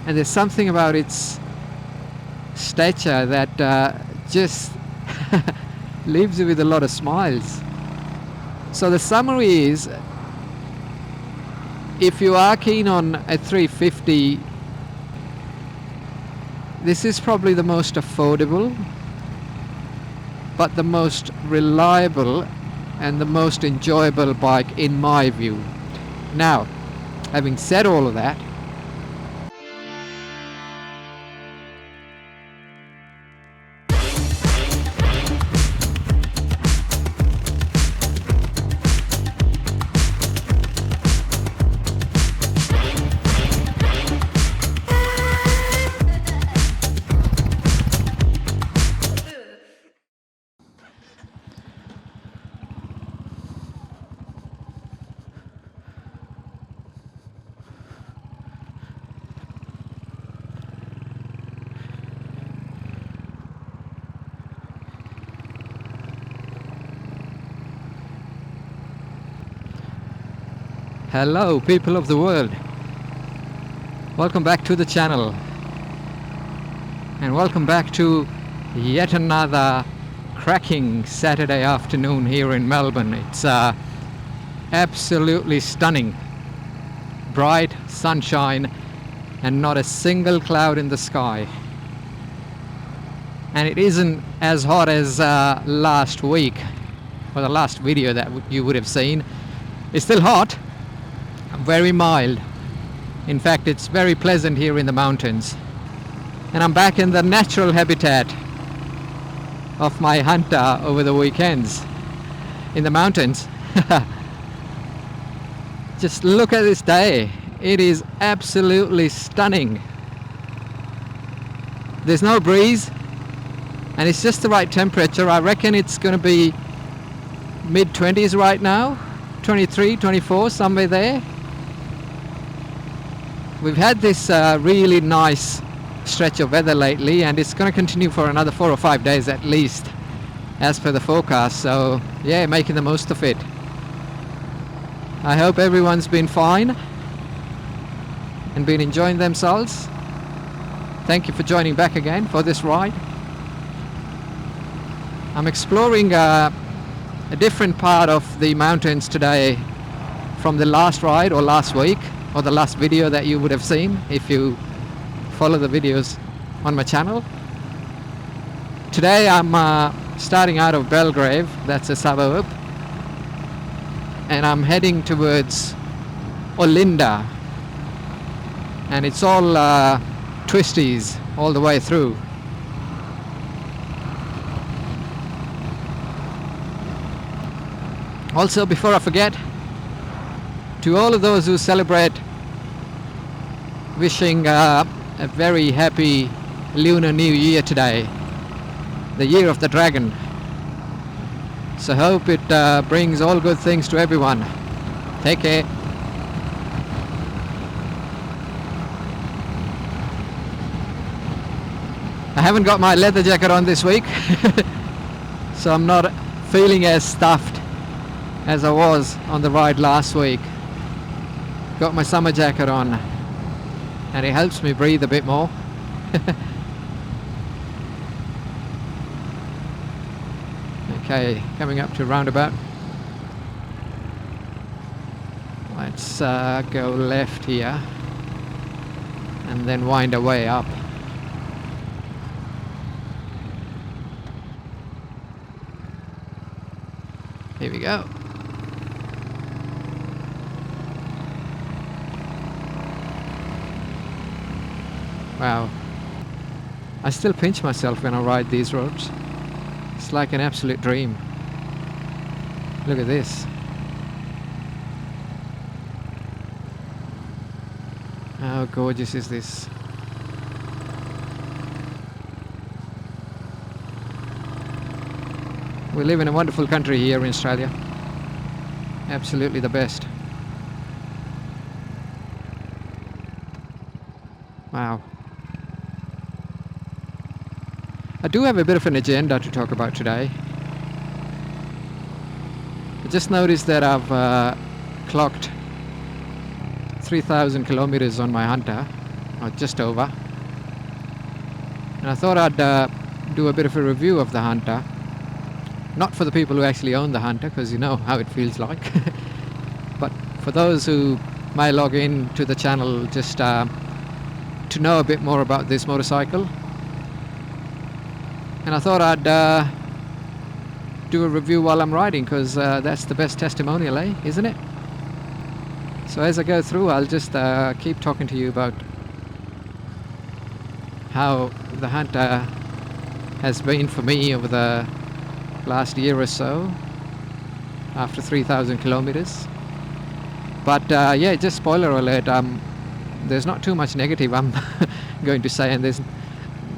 and there's something about its stature that just leaves you with a lot of smiles. So the summary is, if you are keen on a 350, this is probably the most affordable, but the most reliable and the most enjoyable bike in my view. Now, having said all of that, hello people of the world, welcome back to the channel, and welcome back to yet another cracking Saturday afternoon here in Melbourne. It's absolutely stunning, bright sunshine and not a single cloud in the sky, and it isn't as hot as last week or the last video that you would have seen. It's still hot, very mild. In fact, it's very pleasant here in the mountains, and I'm back in the natural habitat of my hunter over the weekends in the mountains. Just look at this day, it is absolutely stunning. There's no breeze and it's just the right temperature. I reckon it's going to be mid-20s right now, 23, 24, somewhere there. We've had this really nice stretch of weather lately, and it's going to continue for another 4 or 5 days at least, as per the forecast. So yeah, making the most of it. I hope everyone's been fine and been enjoying themselves. Thank you for joining back again for this ride. I'm exploring a different part of the mountains today from the last ride or last week, or the last video that you would have seen if you follow the videos on my channel. Today I'm starting out of Belgrave, that's a suburb, and I'm heading towards Olinda, and it's all twisties all the way through. Also, before I forget, to all of those who celebrate, wishing a very happy Lunar New Year today, the year of the dragon. So hope it brings all good things to everyone. Take care. I haven't got my leather jacket on this week, so I'm not feeling as stuffed as I was on the ride last week. Got my summer jacket on, and it helps me breathe a bit more. Okay, coming up to roundabout. Let's go left here and then wind our way up. Here we go. Wow, I still pinch myself when I ride these roads. It's like an absolute dream. Look at this. How gorgeous is this? We live in a wonderful country here in Australia. Absolutely the best. Wow. I do have a bit of an agenda to talk about today. I just noticed that I've clocked 3,000 kilometers on my Hunter, or just over. And I thought I'd do a bit of a review of the Hunter. Not for the people who actually own the Hunter, because you know how it feels like. But for those who may log in to the channel just to know a bit more about this motorcycle. And I thought I'd do a review while I'm riding, because that's the best testimonial, isn't it? So as I go through, I'll just keep talking to you about how the Hunter has been for me over the last year or so after 3,000 kilometers. But yeah, just spoiler alert, there's not too much negative I'm going to say, and there's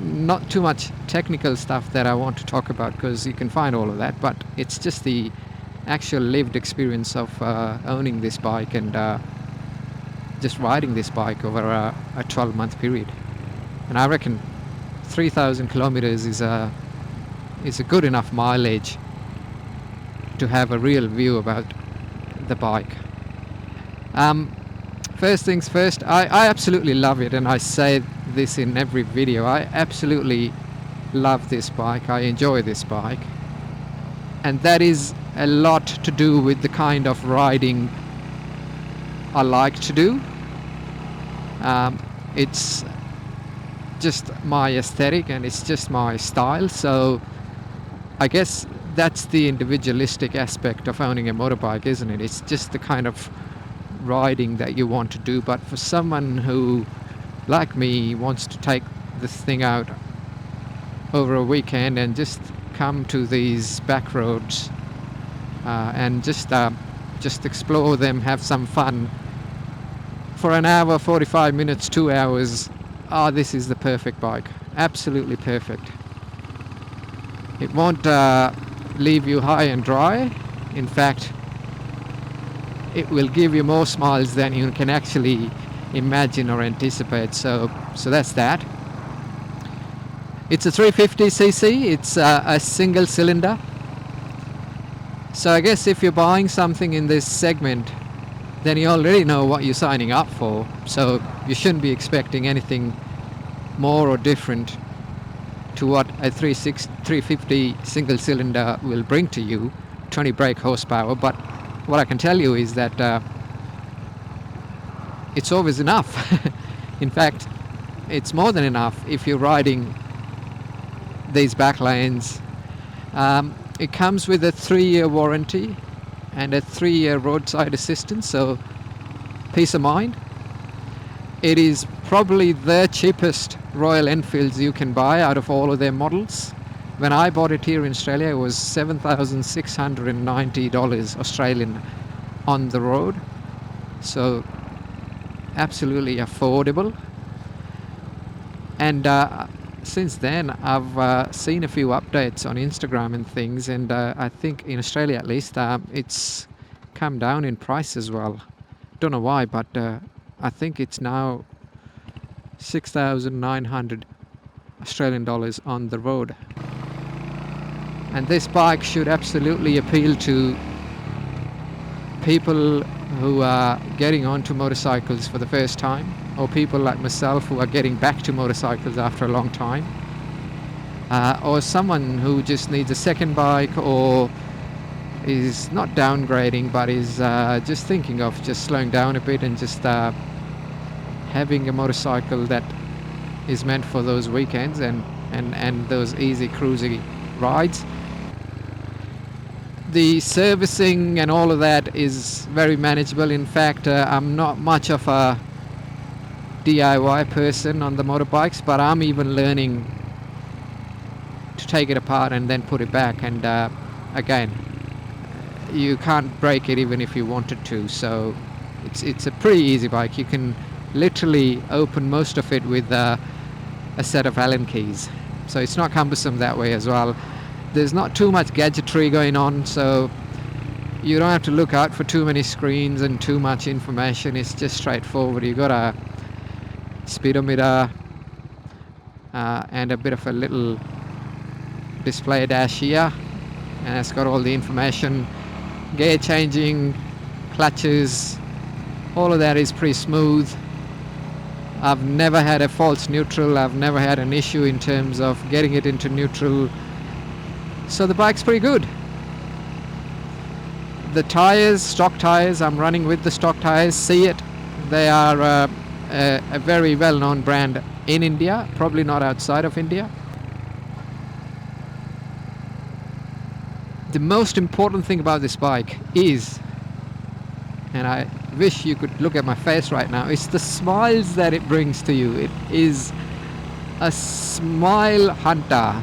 not too much technical stuff that I want to talk about, because you can find all of that, but it's just the actual lived experience of owning this bike and just riding this bike over a 12-month period. And I reckon 3,000 kilometers is a good enough mileage to have a real view about the bike. First things first, I absolutely love it, and I say this in every video. I absolutely love this bike. I enjoy this bike, and that is a lot to do with the kind of riding I like to do. It's just my aesthetic and it's just my style, so I guess that's the individualistic aspect of owning a motorbike, isn't it? It's just the kind of riding that you want to do. But for someone who, like me, wants to take this thing out over a weekend and just come to these back roads and just explore them, have some fun for an hour, 45 minutes, 2 hours, this is the perfect bike. Absolutely perfect. It won't leave you high and dry. In fact, it will give you more smiles than you can actually imagine or anticipate. So that's that. It's a 350cc. It's a single cylinder. So I guess if you're buying something in this segment, then you already know what you're signing up for. So you shouldn't be expecting anything more or different to what a 350 single cylinder will bring to you, 20 brake horsepower. But what I can tell you is that it's always enough. In fact, it's more than enough if you're riding these back lanes. It comes with a 3-year warranty and a 3-year roadside assistance, so peace of mind. It is probably the cheapest Royal Enfields you can buy out of all of their models. When I bought it here in Australia, it was $7,690 Australian on the road, so absolutely affordable. And since then I've seen a few updates on Instagram and things, and I think in Australia at least it's come down in price as well. Don't know why, but I think it's now 6,900 Australian dollars on the road. And this bike should absolutely appeal to people who are getting onto motorcycles for the first time, or people like myself who are getting back to motorcycles after a long time, or someone who just needs a second bike, or is not downgrading but is just thinking of just slowing down a bit and just having a motorcycle that is meant for those weekends and those easy cruisy rides. The servicing and all of that is very manageable. In fact, I'm not much of a DIY person on the motorbikes, but I'm even learning to take it apart and then put it back, and again, you can't break it even if you wanted to, so it's a pretty easy bike. You can literally open most of it with a set of Allen keys, so it's not cumbersome that way as well. There's not too much gadgetry going on, so you don't have to look out for too many screens and too much information. It's just straightforward. You've got a speedometer and a bit of a little display dash here, and it's got all the information, gear changing, clutches, all of that is pretty smooth. I've never had a false neutral. I've never had an issue in terms of getting it into neutral. So the bike's pretty good. The tires, stock tires, I'm running with the stock tires. See it. They are a very well-known brand in India, probably not outside of India. The most important thing about this bike is, and I wish you could look at my face right now, it's the smiles that it brings to you. It is a smile hunter.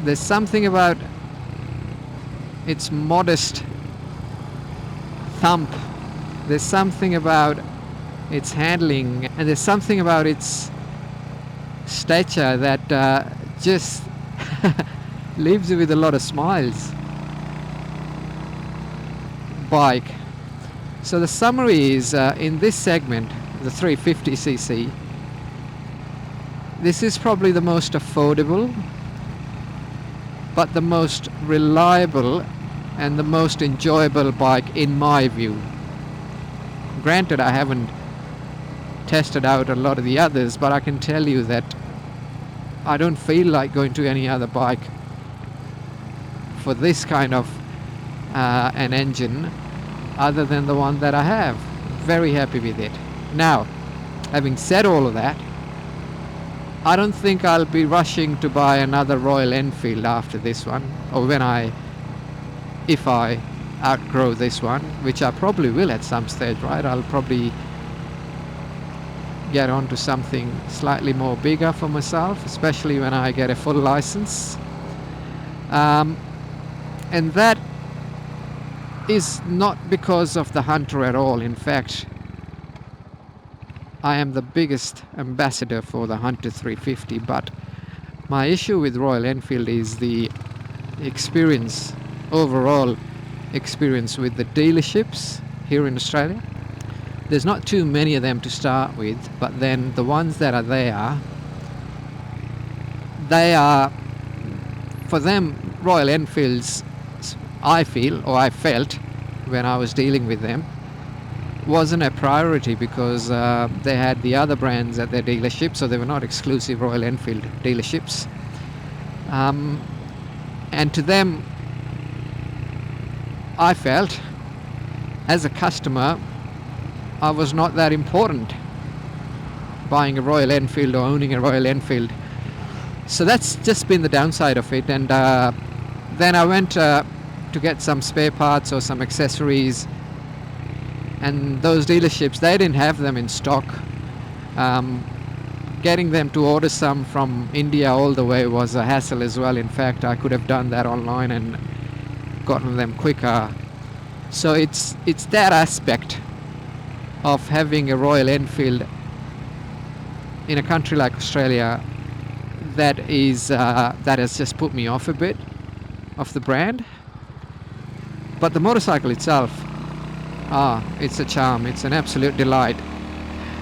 There's something about its modest thump. There's something about its handling, and there's something about its stature that just leaves you with a lot of smiles. Bike. So the summary is, in this segment, the 350cc, this is probably the most affordable, but the most reliable and the most enjoyable bike in my view. Granted, I haven't tested out a lot of the others, but I can tell you that I don't feel like going to any other bike for this kind of an engine other than the one that I have. Very happy with it. Now, having said all of that, I don't think I'll be rushing to buy another Royal Enfield after this one, or if I outgrow this one, which I probably will at some stage, right? I'll probably get onto something slightly more bigger for myself, especially when I get a full license. And that is not because of the Hunter at all. In fact, I am the biggest ambassador for the Hunter 350, but my issue with Royal Enfield is the experience, overall experience with the dealerships here in Australia. There's not too many of them to start with, but then the ones that are there, they are, for them, Royal Enfields, I feel, or I felt when I was dealing with them, wasn't a priority because they had the other brands at their dealerships, so they were not exclusive Royal Enfield dealerships. And to them, I felt, as a customer, I was not that important buying a Royal Enfield or owning a Royal Enfield. So that's just been the downside of it. And then I went to get some spare parts or some accessories, and those dealerships, they didn't have them in stock. Getting them to order some from India all the way was a hassle as well. In fact, I could have done that online and gotten them quicker. So it's that aspect of having a Royal Enfield in a country like Australia that has just put me off a bit of the brand. But the motorcycle itself, it's a charm. It's an absolute delight.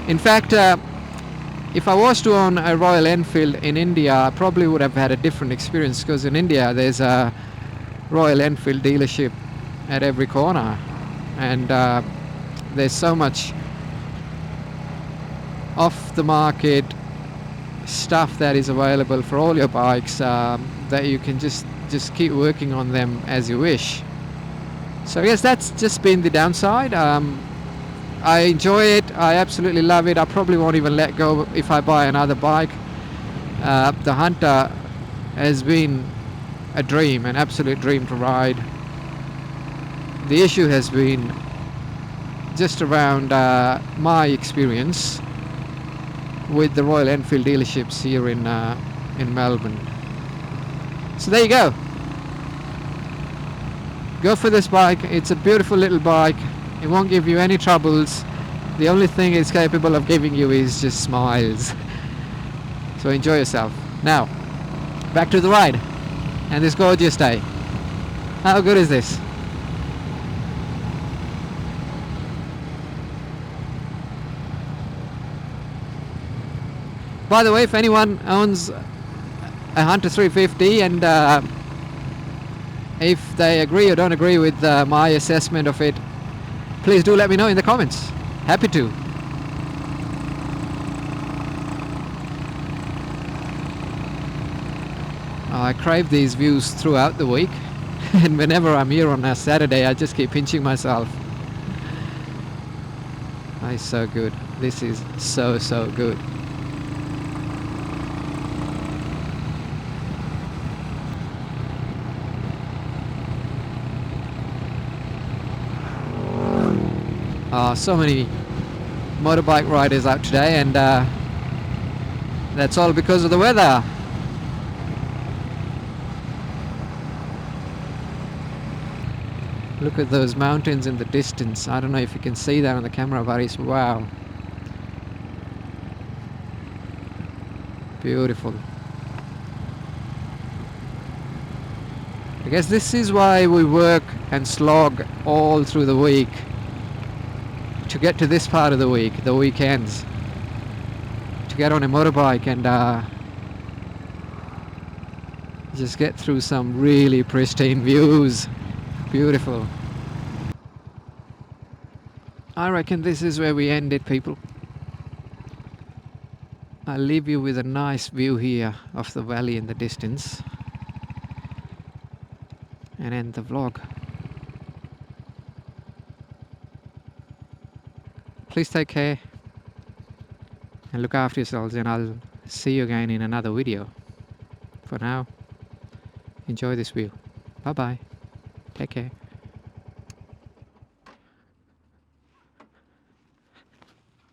In fact, if I was to own a Royal Enfield in India, I probably would have had a different experience, because in India there's a Royal Enfield dealership at every corner, and there's so much off the market stuff that is available for all your bikes that you can just keep working on them as you wish. So yes, that's just been the downside. I enjoy it. I absolutely love it. I probably won't even let go if I buy another bike. The Hunter has been a dream, an absolute dream to ride. The issue has been just around my experience with the Royal Enfield dealerships here in Melbourne. So there you go. Go for this bike. It's a beautiful little bike. It won't give you any troubles. The only thing it's capable of giving you is just smiles. So enjoy yourself. Now, back to the ride and this gorgeous day. How good is this? By the way, if anyone owns a Hunter 350 and if they agree or don't agree with my assessment of it, please do let me know in the comments. Happy to. I crave these views throughout the week, and whenever I'm here on a Saturday, I just keep pinching myself. It's so good. This is so good. So many motorbike riders out today, and that's all because of the weather. Look at those mountains in the distance. I don't know if you can see that on the camera, but it's wow. Beautiful. I guess this is why we work and slog all through the week to get to this part of the week, the weekends, to get on a motorbike and just get through some really pristine views. Beautiful. I reckon this is where we end it, people. I'll leave you with a nice view here of the valley in the distance and end the vlog. Please take care and look after yourselves, and I'll see you again in another video. For now, enjoy this view. Bye bye. Take care.